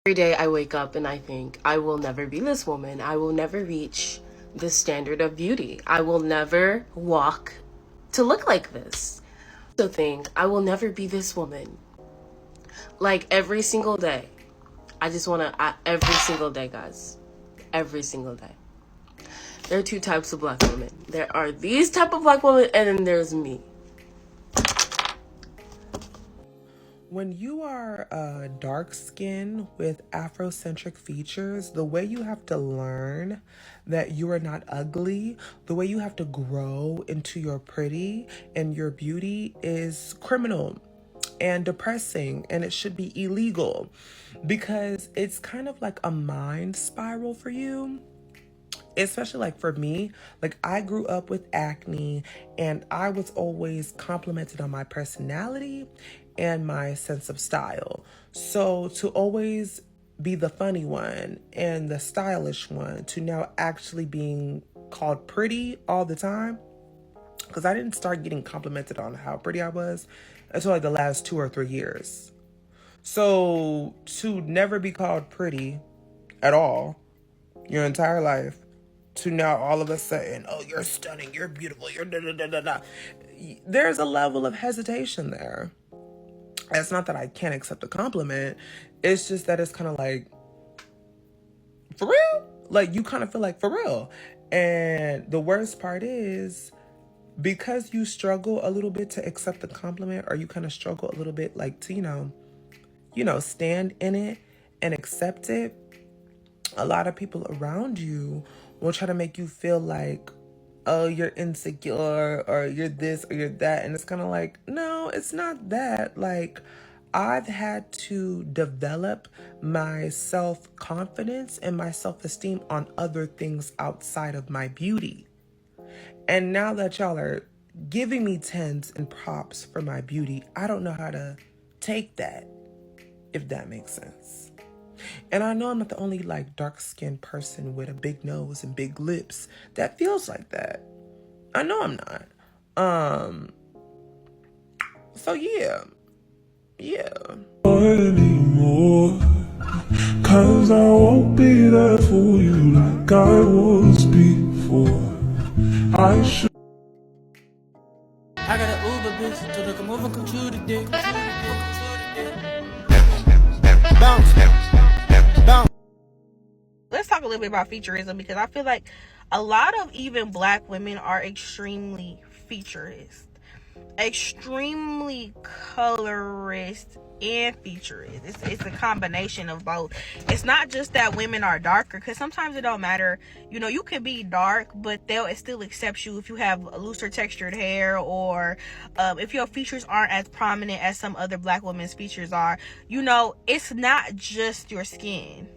Every day I wake up and I think, I will never be this woman. I will never reach this standard of beauty. I will never walk to look like this. I also think, I will never be this woman. Like every single day. I just want to, every single day, guys. Every single day. There are two types of black women. There are these type of black women, and then there's me. When you are dark skin with Afrocentric features, the way you have to learn that you are not ugly, the way you have to grow into your pretty and your beauty is criminal and depressing, and it should be illegal because it's kind of like a mind spiral for you. Especially like for me, like I grew up with acne and I was always complimented on my personality and my sense of style. So to always be the funny one and the stylish one to now actually being called pretty all the time, because I didn't start getting complimented on how pretty I was until like the last 2 or 3 years. So to never be called pretty at all your entire life, to now all of a sudden, oh, you're stunning, you're beautiful, you're da da da da da. There's a level of hesitation there. It's not that I can't accept a compliment. It's just that it's kind of like, for real? Like, you kind of feel like, for real. And the worst part is, because you struggle a little bit to accept the compliment, or you kind of struggle a little bit like to, you know, stand in it and accept it, a lot of people around you will try to make you feel like, oh, you're insecure or you're this or you're that. And it's kind of like, no, it's not that. Like, I've had to develop my self-confidence and my self-esteem on other things outside of my beauty. And now that y'all are giving me tens and props for my beauty, I don't know how to take that, if that makes sense. And I know I'm not the only like dark-skinned person with a big nose and big lips that feels like that. I know I'm not. So yeah. Anymore, 'cause I won't be there for you like I was before. I should. I got an Uber bitch to the moving computer dick. Bounce. Let's talk a little bit about featureism, because I feel like a lot of even black women are extremely featurist, extremely colorist and featurist. It's a combination of both. It's not just that women are darker, because sometimes it don't matter. You know, you can be dark, but they'll still accept you if you have looser textured hair, or if your features aren't as prominent as some other black women's features are. You know, it's not just your skin.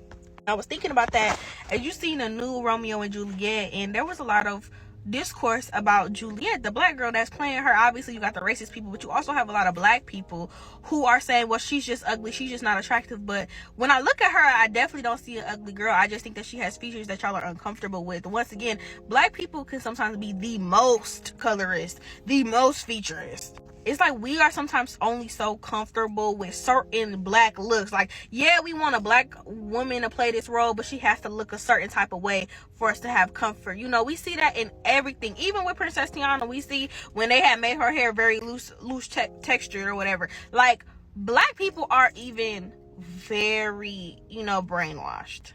I was thinking about that, and you seen a new Romeo and Juliet, and there was a lot of discourse about Juliet, the black girl that's playing her. Obviously, you got the racist people, but you also have a lot of black people who are saying, well, she's just ugly, she's just not attractive. But when I look at her, I definitely don't see an ugly girl. I just think that she has features that y'all are uncomfortable with. Once again, black people can sometimes be the most colorist, the most featurist. It's like we are sometimes only so comfortable with certain black looks. Like, yeah, we want a black woman to play this role, but she has to look a certain type of way for us to have comfort. You know, we see that in everything. Even with Princess Tiana, we see when they had made her hair very loose textured or whatever. Like, black people are even very, brainwashed.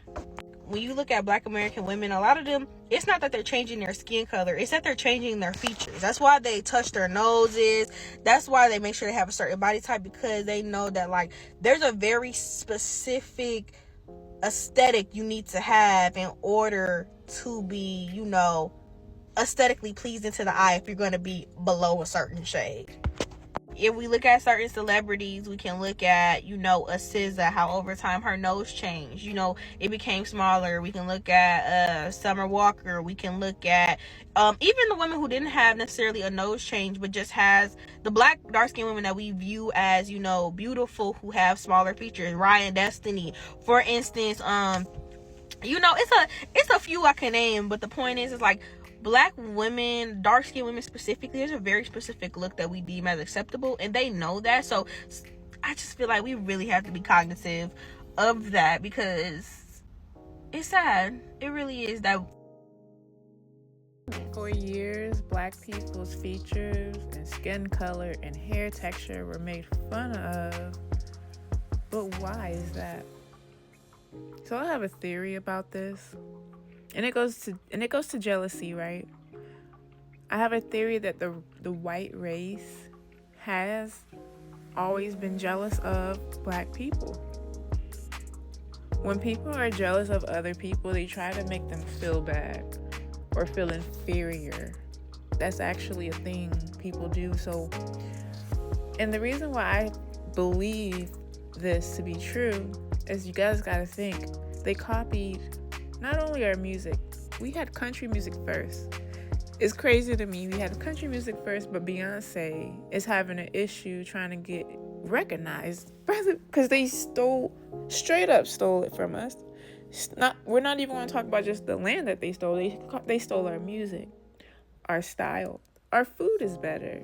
When you look at black American women, a lot of them, it's not that they're changing their skin color, it's that they're changing their features. That's why they touch their noses. That's why they make sure they have a certain body type, because they know that, like, there's a very specific aesthetic you need to have in order to be, aesthetically pleasing to the eye if you're going to be below a certain shade. If we look at certain celebrities, we can look at, a SZA, how over time her nose changed. It became smaller. We can look at Summer Walker. We can look at even the women who didn't have necessarily a nose change, but just has the black dark-skinned women that we view as, beautiful, who have smaller features. Ryan Destiny, for instance. It's a few I can name, but the point is like, black women, dark-skinned women specifically, there's a very specific look that we deem as acceptable, and they know that. So I just feel like we really have to be cognitive of that, because it's sad. It really is that. For years, Black people's features and skin color and hair texture were made fun of. But why is that? So I have a theory about this, and it goes to jealousy, right? I have a theory that the white race has always been jealous of Black people. When people are jealous of other people, they try to make them feel bad or feel inferior. That's actually a thing people do. So, and the reason why I believe this to be true is, you guys gotta think, they copied not only our music, we had country music first. It's crazy to me, we had country music first, but Beyonce is having an issue trying to get recognized because they straight up stole it from us. We're not even going to talk about just the land that they stole. They stole our music, our style. Our food is better.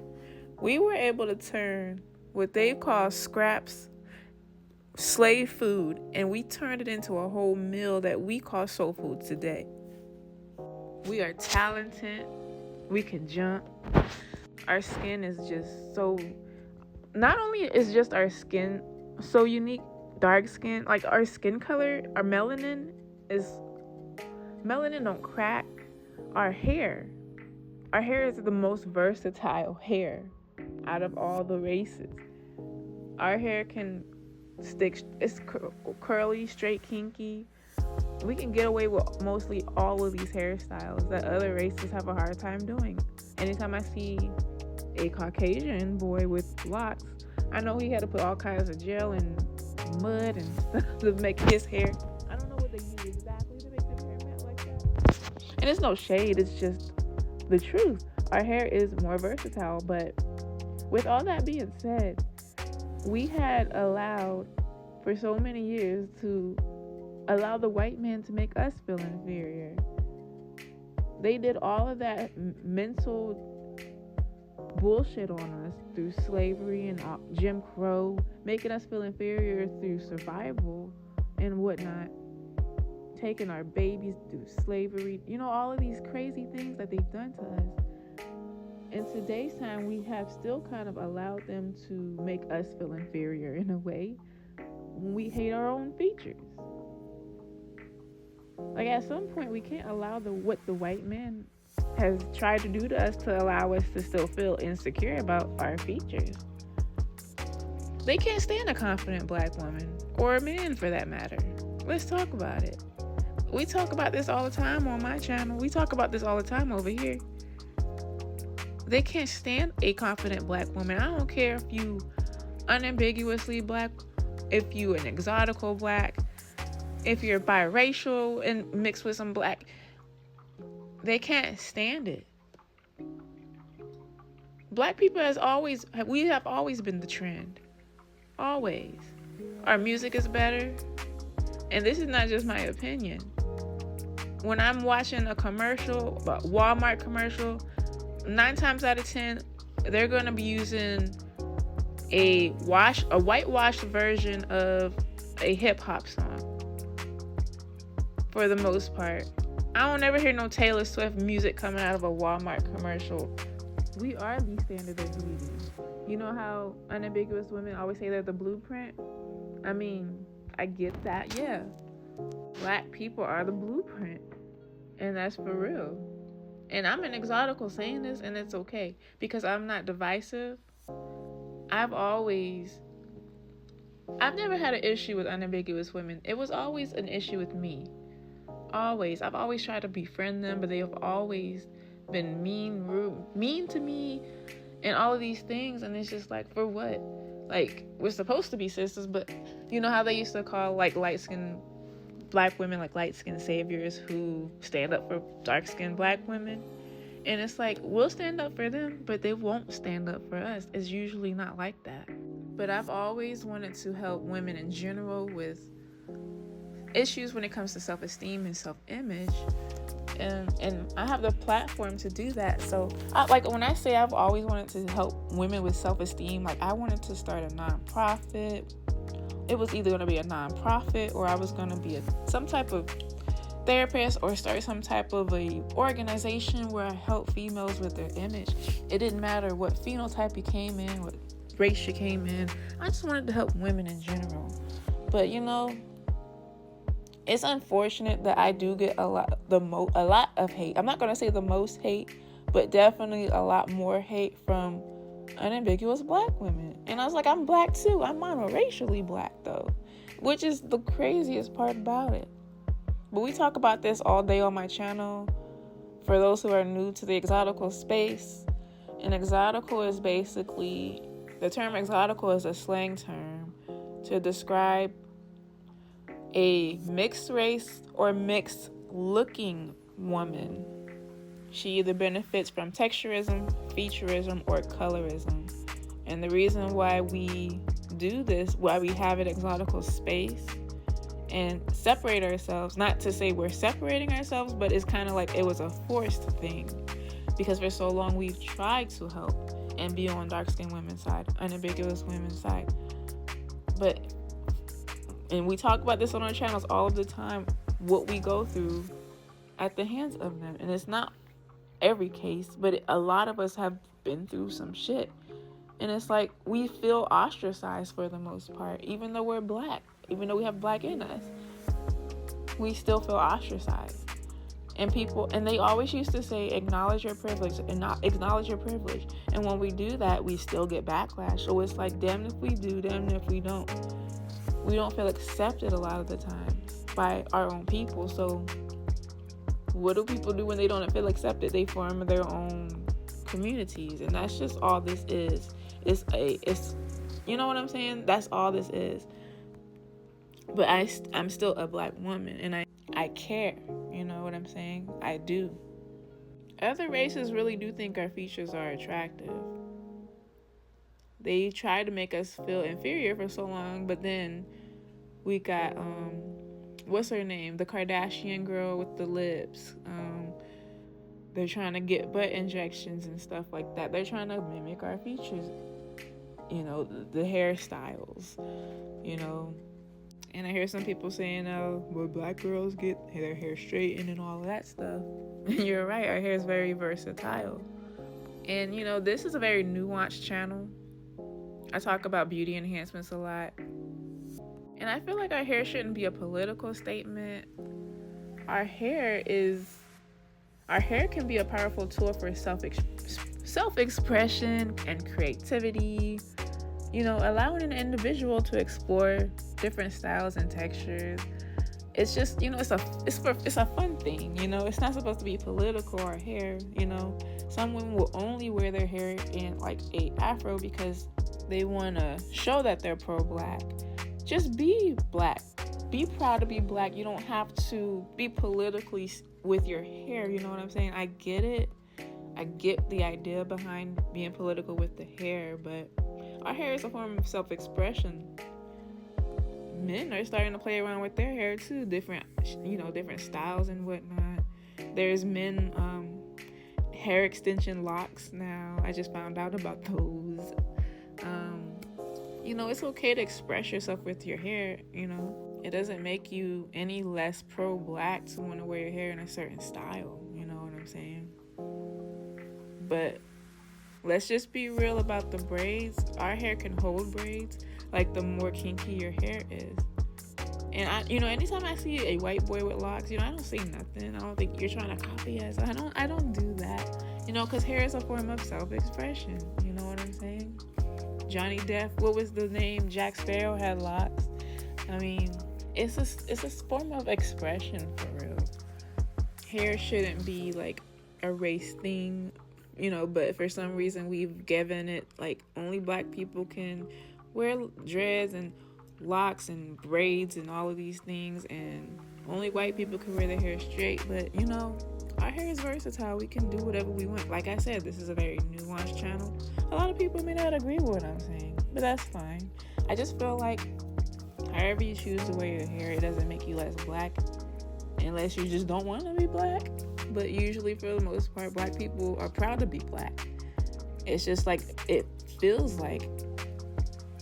We were able to turn what they call scraps, slave food, and we turned it into a whole meal that we call soul food today. We are talented. We can jump. Our skin is just so... Not only is just our skin so unique, dark skin, like our skin color, our melanin don't crack. Our hair is the most versatile hair out of all the races. Our hair can stick, it's curly, straight, kinky. We can get away with mostly all of these hairstyles that other races have a hard time doing. Anytime I see a Caucasian boy with locks, I know he had to put all kinds of gel and mud and stuff to make his hair. I don't know what they use exactly to make their hair matte like that. And it's no shade, it's just the truth. Our hair is more versatile, but with all that being said, we had allowed for so many years to allow the white man to make us feel inferior. They did all of that mental bullshit on us through slavery and Jim Crow, making us feel inferior through survival and whatnot, taking our babies through slavery, all of these crazy things that they've done to us. In today's time, we have still kind of allowed them to make us feel inferior in a way when we hate our own features. Like, at some point, we can't allow what the white man has tried to do to us to allow us to still feel insecure about our features. They can't stand a confident Black woman, or a man for that matter. Let's talk about it. We talk about this all the time on my channel. We talk about this all the time over here. They can't stand a confident Black woman. I don't care if you unambiguously Black, if you an exotical Black, if you're biracial and mixed with some Black. They can't stand it. Black people we have always been the trend. Always. Our music is better. And this is not just my opinion. When I'm watching a commercial, a Walmart commercial, 9 times out of 10, they're going to be using a whitewashed version of a hip hop song. For the most part. I don't ever hear no Taylor Swift music coming out of a Walmart commercial. We are the standard of beauty. You know how unambiguous women always say they're the blueprint? I mean, I get that, yeah. Black people are the blueprint. And that's for real. And I'm an exotical saying this, and it's okay. Because I'm not divisive. I've never had an issue with unambiguous women. It was always an issue with me. Always. I've always tried to befriend them, but they have always been mean to me, and all of these things. And it's just like, for what? Like, we're supposed to be sisters, but you know how they used to call like light-skinned Black women like light-skinned saviors who stand up for dark-skinned Black women? And it's like, we'll stand up for them, but they won't stand up for us. It's usually not like that. But I've always wanted to help women in general with issues when it comes to self-esteem and self-image, and I have the platform to do that. So when I say I've always wanted to help women with self-esteem, like I wanted to start a nonprofit it was either going to be a nonprofit or I was going to be some type of therapist or start some type of a organization where I help females with their image. It didn't matter what phenotype you came in, what race you came in. I just wanted to help women in general. But it's unfortunate that I do get a lot of hate. I'm not going to say the most hate, but definitely a lot more hate from unambiguous black women. And I was like, I'm black too. I'm monoracially black though, which is the craziest part about it. But we talk about this all day on my channel. For those who are new to the exotical space, and exotical is basically, the term exotical is a slang term to describe a mixed race or mixed looking woman. She either benefits from texturism, featureism, or colorism. And the reason why we do this, why we have an exotical space and separate ourselves, not to say we're separating ourselves, but it's kind of like it was a forced thing. Because for so long we've tried to help and be on dark-skinned women's side, unambiguous women's side. And we talk about this on our channels all of the time, what we go through at the hands of them. And it's not every case, but a lot of us have been through some shit. And it's like we feel ostracized for the most part, even though we're black, even though we have black in us. We still feel ostracized. And they always used to say, acknowledge your privilege and not acknowledge your privilege. And when we do that, we still get backlash. So it's like, damn if we do, damn if we don't. We don't feel accepted a lot of the time by our own people. So what do people do when they don't feel accepted? They form their own communities, and that's just all this is. It's you know what I'm saying? That's all this is. But I'm still a black woman, and I care. You know what I'm saying? I do. Other races really do think our features are attractive. They try to make us feel inferior for so long, but then we got what's her name? The Kardashian girl with the lips. They're trying to get butt injections and stuff like that. They're trying to mimic our features. The hairstyles, And I hear some people saying, well, black girls get their hair straightened and all of that stuff. You're right, our hair is very versatile. And, this is a very nuanced channel. I talk about beauty enhancements a lot. And I feel like our hair shouldn't be a political statement. Our hair can be a powerful tool for self-expression and creativity. Allowing an individual to explore different styles and textures. It's just, it's a fun thing. It's not supposed to be political. Our hair, some women will only wear their hair in like a afro because they want to show that they're pro-black. Just be black. Be proud to be black. You don't have to be politically with your hair. You know what I'm saying? I get it. I get the idea behind being political with the hair, but our hair is a form of self-expression. Men are starting to play around with their hair too, different styles and whatnot. There's men hair extension locks now. I just found out about those. It's okay to express yourself with your hair. It doesn't make you any less pro-black to want to wear your hair in a certain style. You know what I'm saying? But let's just be real about the braids. Our hair can hold braids, like the more kinky your hair is. And anytime I see a white boy with locks, I don't say nothing. I don't think you're trying to copy us. I don't do that. Because hair is a form of self-expression. You know what I'm saying? Johnny Depp, what was the name? Jack Sparrow had locks. It's a form of expression for real. Hair shouldn't be like a race thing. But for some reason we've given it like only black people can wear dreads and locks and braids and all of these things, and only white people can wear their hair straight. But our hair is versatile. We can do whatever we want. Like I said, this is a very nuanced channel. A lot of people may not agree with what I'm saying, but that's fine. I just feel like however you choose to wear your hair, it doesn't make you less black unless you just don't want to be black. But usually, for the most part, black people are proud to be black. It's just like, it feels like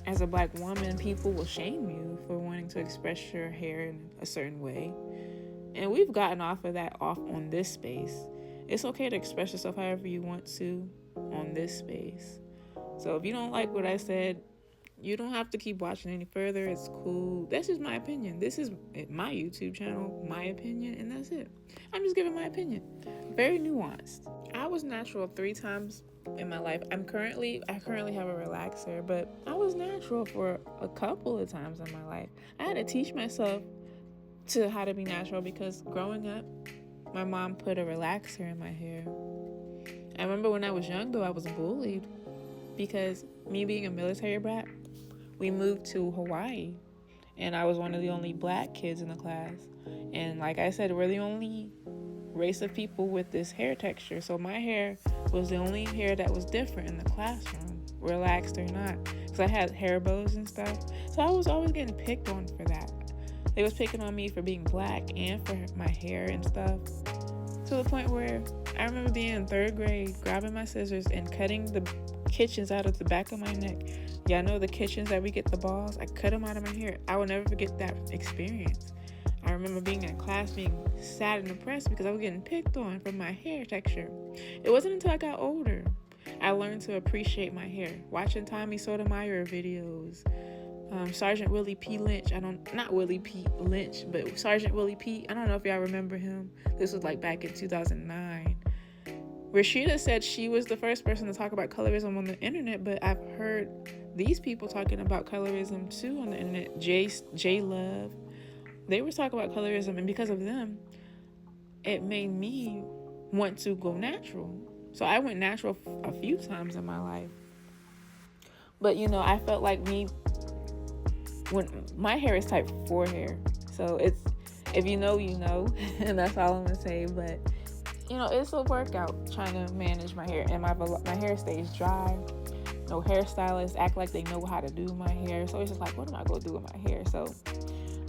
as a black woman, people will shame you for wanting to express your hair in a certain way. And we've gotten off on this space. It's okay to express yourself however you want to on this space. So if you don't like what I said, you don't have to keep watching any further. It's cool. That's just my opinion. This is my YouTube channel, my opinion, and that's it. I'm just giving my opinion. Very nuanced. I was natural 3 times in my life. I currently have a relaxer, but I was natural for a couple of times in my life. I had to teach myself to how to be natural because growing up, my mom put a relaxer in my hair. I remember when I was young, though, I was bullied because me being a military brat, we moved to Hawaii, and I was one of the only black kids in the class. And like I said, we're the only race of people with this hair texture. So my hair was the only hair that was different in the classroom, relaxed or not, because I had hair bows and stuff. So I was always getting picked on for that. They was picking on me for being black and for my hair and stuff, to the point where I remember being in 3rd grade, grabbing my scissors and cutting the kitchens out of the back of my neck. Y'all know the kitchens that we get the balls? I cut them out of my hair. I will never forget that experience. I remember being in class being sad and depressed because I was getting picked on for my hair texture. It wasn't until I got older I learned to appreciate my hair. Watching Tommy Sotomayor videos, Sergeant Willie P. Lynch. Not Willie P. Lynch, but Sergeant Willie P. I don't know if y'all remember him. This was like back in 2009. Rashida said she was the first person to talk about colorism on the internet, but I've heard these people talking about colorism too on the internet. J Love. They were talking about colorism, and because of them, it made me want to go natural. So I went natural a few times in my life. But I felt like when my hair is type 4 hair. So it's, if you know, you know, and that's all I'm gonna say. But it's a workout trying to manage my hair, and my hair stays dry. No hairstylists act like they know how to do my hair, so it's just like, what am I gonna do with my hair? So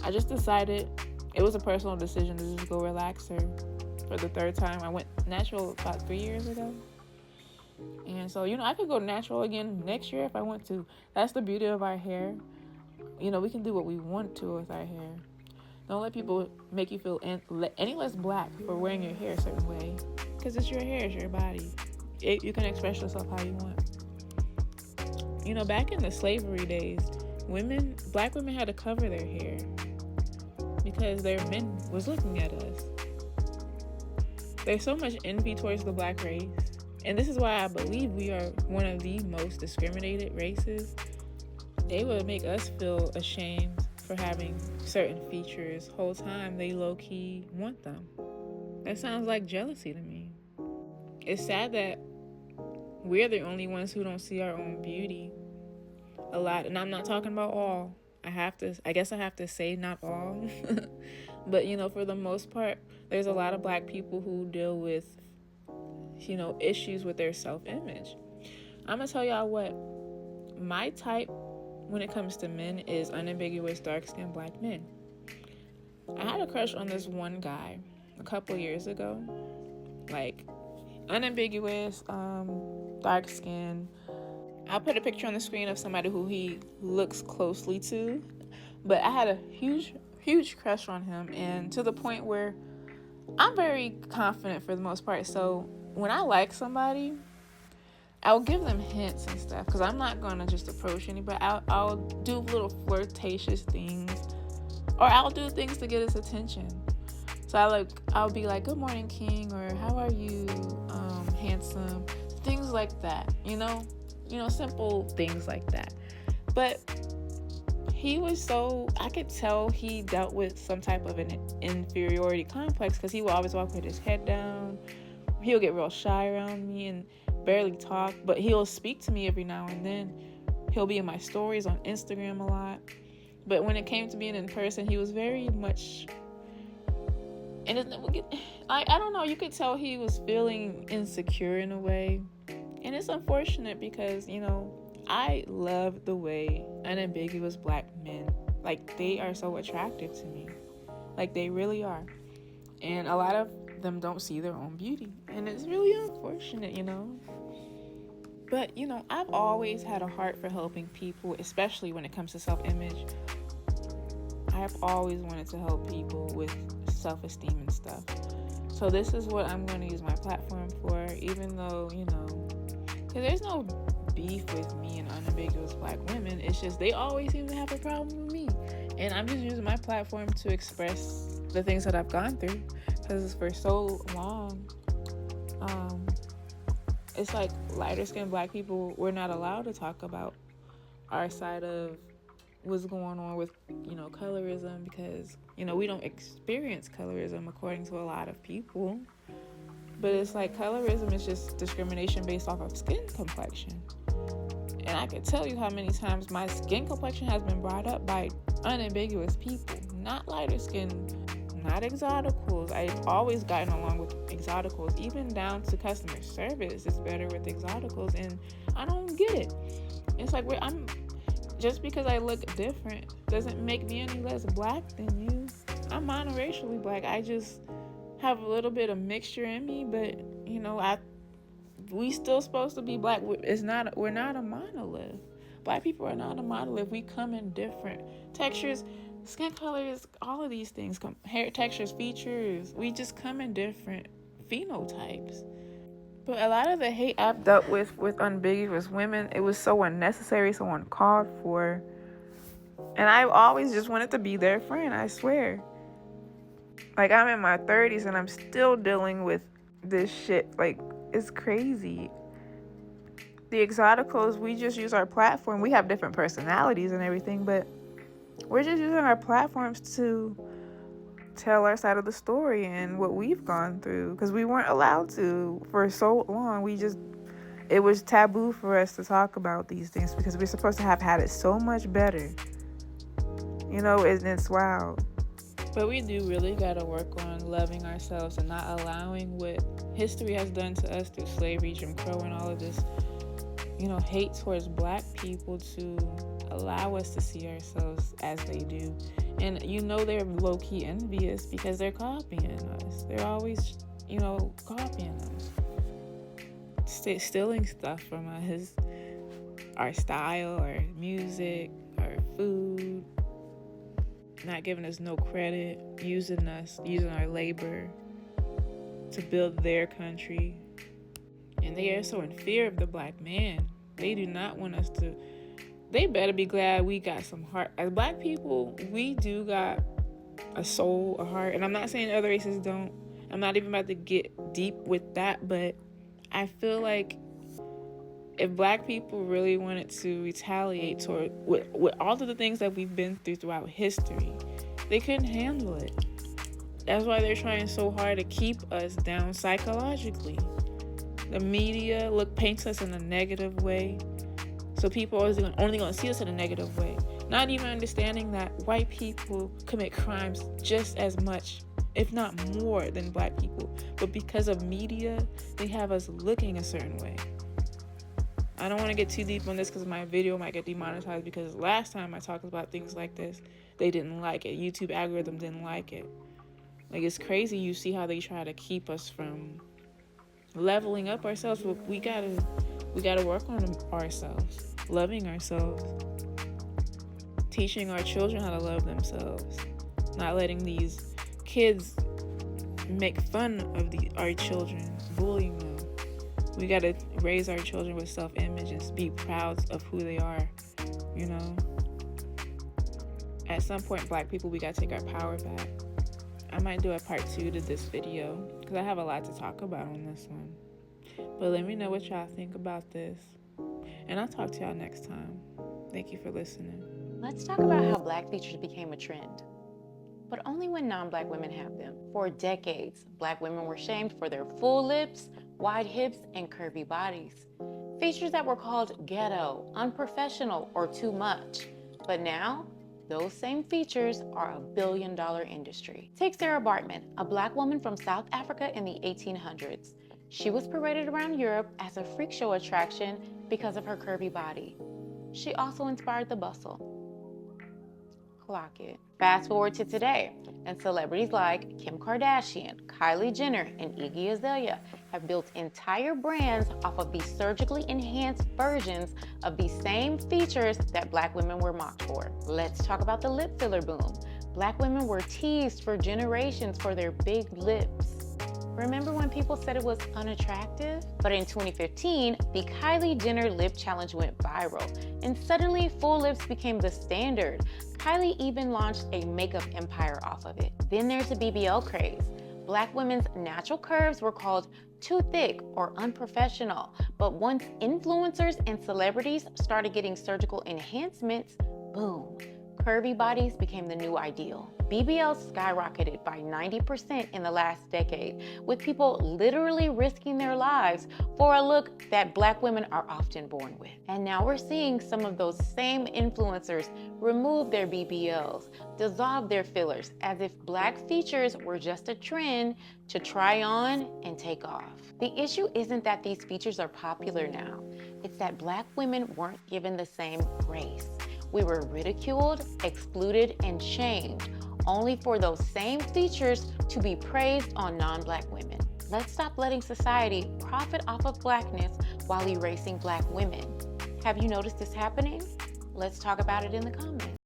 I just decided, it was a personal decision to just go relaxer for the 3rd time. I went natural about 3 years ago. And so, I could go natural again next year if I want to. That's the beauty of our hair. We can do what we want to with our hair. Don't let people make you feel any less black for wearing your hair a certain way. Because it's your hair, it's your body. You can express yourself how you want. Back in the slavery days, black women had to cover their hair because their men was looking at us. There's so much envy towards the black race. And this is why I believe we are one of the most discriminated races. They would make us feel ashamed for having certain features. Whole time they low-key want them. That sounds like jealousy to me. It's sad that we're the only ones who don't see our own beauty a lot. And I'm not talking about all. I guess I have to say not all. But, for the most part, there's a lot of black people who deal with, issues with their self-image. I'm going to tell y'all what. My type, when it comes to men, is unambiguous, dark-skinned black men. I had a crush on this one guy a couple years ago. Like, unambiguous, dark-skinned. I'll put a picture on the screen of somebody who he looks closely to. But I had a huge crush on him, and to the point where I'm very confident for the most part. So when I like somebody, I'll give them hints and stuff, because I'm not going to just approach anybody. I'll do little flirtatious things, or I'll do things to get his attention. So I'll be like, good morning, king, or how are you, handsome, things like that, simple things like that. But he was I could tell he dealt with some type of an inferiority complex, because he would always walk with his head down. He'll get real shy around me and barely talk, but he'll speak to me every now and then. He'll be in my stories on Instagram a lot. But when it came to being in person, he was very much, and I don't know, you could tell he was feeling insecure in a way. And it's unfortunate because, I love the way unambiguous black men, like, they are so attractive to me. Like, they really are. And a lot of them don't see their own beauty. And it's really unfortunate, But, you know, I've always had a heart for helping people, especially when it comes to self-image. I've always wanted to help people with self-esteem and stuff. So this is what I'm going to use my platform for, even though, you know, because there's no beef with me and unambiguous black women. It's just they always seem to have a problem with me. And I'm just using my platform to express the things that I've gone through. Because for so long, it's like lighter-skinned black people, we're not allowed to talk about our side of what's going on with, you know, colorism, because, you know, we don't experience colorism according to a lot of people. But it's like colorism is just discrimination based off of skin complexion. And I can tell you how many times my skin complexion has been brought up by unambiguous people, not lighter skin, not exoticals. I've always gotten along with exoticals, even down to customer service. It's better with exoticals, and I don't get it. It's like I'm just because I look different doesn't make me any less black than you. I'm monoracially black. I just have a little bit of mixture in me, but you know, we still supposed to be black. We're not a monolith. Black people are not a monolith. We come in different textures, skin colors, all of these things, hair textures, features. We just come in different phenotypes. But a lot of the hate I've dealt with unambiguous women, it was so unnecessary, so uncalled for. And I've always just wanted to be their friend, I swear. Like, I'm in my 30s and I'm still dealing with this shit. Like, it's crazy. The exoticals, we just use our platform. We have different personalities and everything, but we're just using our platforms to tell our side of the story and what we've gone through, because we weren't allowed to for so long. It was taboo for us to talk about these things because we're supposed to have had it so much better. You know, and it's wild. But we do really gotta work on loving ourselves and not allowing what history has done to us through slavery, Jim Crow, and all of this, you know, hate towards black people to allow us to see ourselves as they do. And you know, they're low-key envious because they're copying us. They're always, you know, copying us, stealing stuff from us, our style, our music, our food, not giving us no credit, using our labor to build their country. And they are so in fear of the black man. They do not want us to. They better be glad we got some heart. As black people, we do got a soul, a heart. And I'm not saying other races don't. I'm not even about to get deep with that. But I feel like if black people really wanted to retaliate toward with all of the things that we've been through throughout history, they couldn't handle it. That's why they're trying so hard to keep us down psychologically. The media paints us in a negative way, so people are only going to see us in a negative way, not even understanding that white people commit crimes just as much, if not more, than black people. But because of media, they have us looking a certain way. I don't want to get too deep on this because my video might get demonetized, because last time I talked about things like this, they didn't like it. YouTube algorithm didn't like it. Like, it's crazy. You see how they try to keep us from leveling up ourselves, but we gotta work on ourselves, loving ourselves, teaching our children how to love themselves, not letting these kids make fun of our children, bullying them. We gotta raise our children with self-image and be proud of who they are, you know. At some point, black people, we gotta take our power back. I might do a part 2 to this video because I have a lot to talk about on this one. But let me know what y'all think about this. And I'll talk to y'all next time. Thank you for listening. Let's talk about how black features became a trend, but only when non-black women have them. For decades, black women were shamed for their full lips, wide hips, and curvy bodies. Features that were called ghetto, unprofessional, or too much. But now, those same features are a billion-dollar industry. Take Sarah Bartman, a black woman from South Africa in the 1800s. She was paraded around Europe as a freak show attraction because of her curvy body. She also inspired the bustle. Clock it. Fast forward to today, and celebrities like Kim Kardashian, Kylie Jenner and Iggy Azalea have built entire brands off of these surgically enhanced versions of the same features that Black women were mocked for. Let's talk about the lip filler boom. Black women were teased for generations for their big lips. Remember when people said it was unattractive? But in 2015, the Kylie Jenner lip challenge went viral, and suddenly full lips became the standard. Kylie even launched a makeup empire off of it. Then there's the BBL craze. Black women's natural curves were called too thick or unprofessional, but once influencers and celebrities started getting surgical enhancements, boom, curvy bodies became the new ideal. BBL skyrocketed by 90% in the last decade, with people literally risking their lives for a look that Black women are often born with. And now we're seeing some of those same influencers remove their BBLs, dissolve their fillers, as if Black features were just a trend to try on and take off. The issue isn't that these features are popular now, it's that Black women weren't given the same grace. We were ridiculed, excluded, and shamed, only for those same features to be praised on non-Black women. Let's stop letting society profit off of Blackness while erasing Black women. Have you noticed this happening? Let's talk about it in the comments.